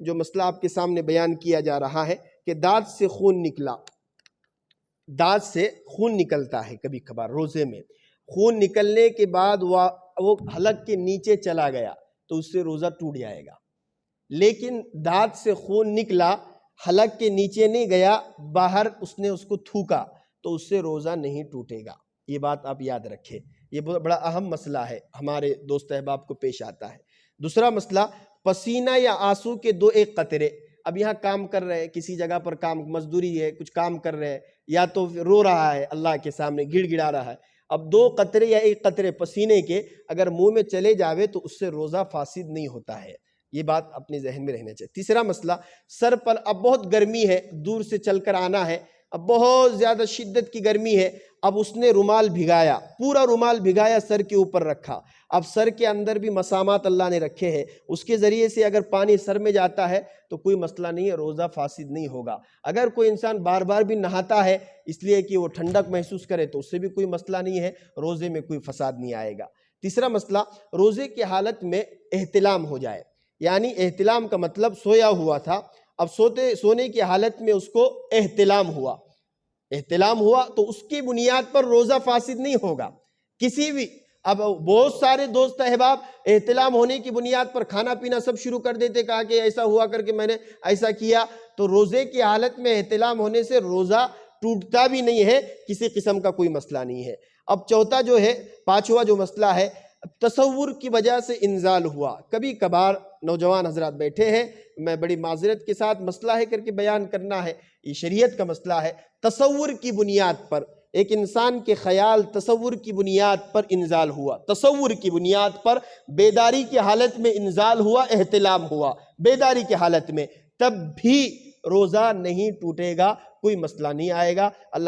جو مسئلہ آپ کے سامنے بیان کیا جا رہا ہے کہ دانت سے خون نکلا، دانت سے خون نکلتا ہے کبھی کبھار روزے میں، خون نکلنے کے بعد وہ حلق کے نیچے چلا گیا تو اس سے روزہ ٹوٹ جائے گا۔ لیکن دانت سے خون نکلا، حلق کے نیچے نہیں گیا، باہر اس نے اس کو تھوکا تو اس سے روزہ نہیں ٹوٹے گا۔ یہ بات آپ یاد رکھیں، یہ بڑا اہم مسئلہ ہے، ہمارے دوست احباب کو پیش آتا ہے۔ دوسرا مسئلہ، پسینہ یا آنسو کے دو ایک قطرے، اب یہاں کام کر رہے ہیں، کسی جگہ پر کام مزدوری ہے، کچھ کام کر رہے ہیں، یا تو رو رہا ہے اللہ کے سامنے، گڑ گڑا رہا ہے، اب دو قطرے یا ایک قطرے پسینے کے اگر منہ میں چلے جاوے تو اس سے روزہ فاسد نہیں ہوتا ہے، یہ بات اپنے ذہن میں رہنا چاہیے۔ تیسرا مسئلہ، سر پر اب بہت گرمی ہے، دور سے چل کر آنا ہے، اب بہت زیادہ شدت کی گرمی ہے، اب اس نے رومال بھگایا، پورا رومال بھگایا، سر کے اوپر رکھا، اب سر کے اندر بھی مسامات اللہ نے رکھے ہیں، اس کے ذریعے سے اگر پانی سر میں جاتا ہے تو کوئی مسئلہ نہیں ہے، روزہ فاسد نہیں ہوگا۔ اگر کوئی انسان بار بار بھی نہاتا ہے اس لیے کہ وہ ٹھنڈک محسوس کرے تو اس سے بھی کوئی مسئلہ نہیں ہے، روزے میں کوئی فساد نہیں آئے گا۔ تیسرا مسئلہ، روزے کی حالت میں احتلام ہو جائے، یعنی احتلام کا مطلب سویا ہوا تھا، اب سونے کی حالت میں اس کو احتلام ہوا تو اس کی بنیاد پر روزہ فاسد نہیں ہوگا۔ کسی بھی، اب بہت سارے دوست احباب احتلام ہونے کی بنیاد پر کھانا پینا سب شروع کر دیتے، کہا کہ ایسا ہوا کر کے میں نے ایسا کیا، تو روزے کی حالت میں احتلام ہونے سے روزہ ٹوٹتا بھی نہیں ہے، کسی قسم کا کوئی مسئلہ نہیں ہے۔ اب چوتھا جو ہے، پانچواں جو مسئلہ ہے، تصور کی وجہ سے انزال ہوا۔ کبھی کبھار نوجوان حضرات بیٹھے ہیں، میں بڑی معذرت کے ساتھ مسئلہ ہے کر کے بیان کرنا ہے، یہ شریعت کا مسئلہ ہے، تصور کی بنیاد پر ایک انسان کے خیال، تصور کی بنیاد پر انزال ہوا، تصور کی بنیاد پر بیداری کی حالت میں انزال ہوا، احتلام ہوا بیداری کی حالت میں، تب بھی روزہ نہیں ٹوٹے گا، کوئی مسئلہ نہیں آئے گا۔ اللہ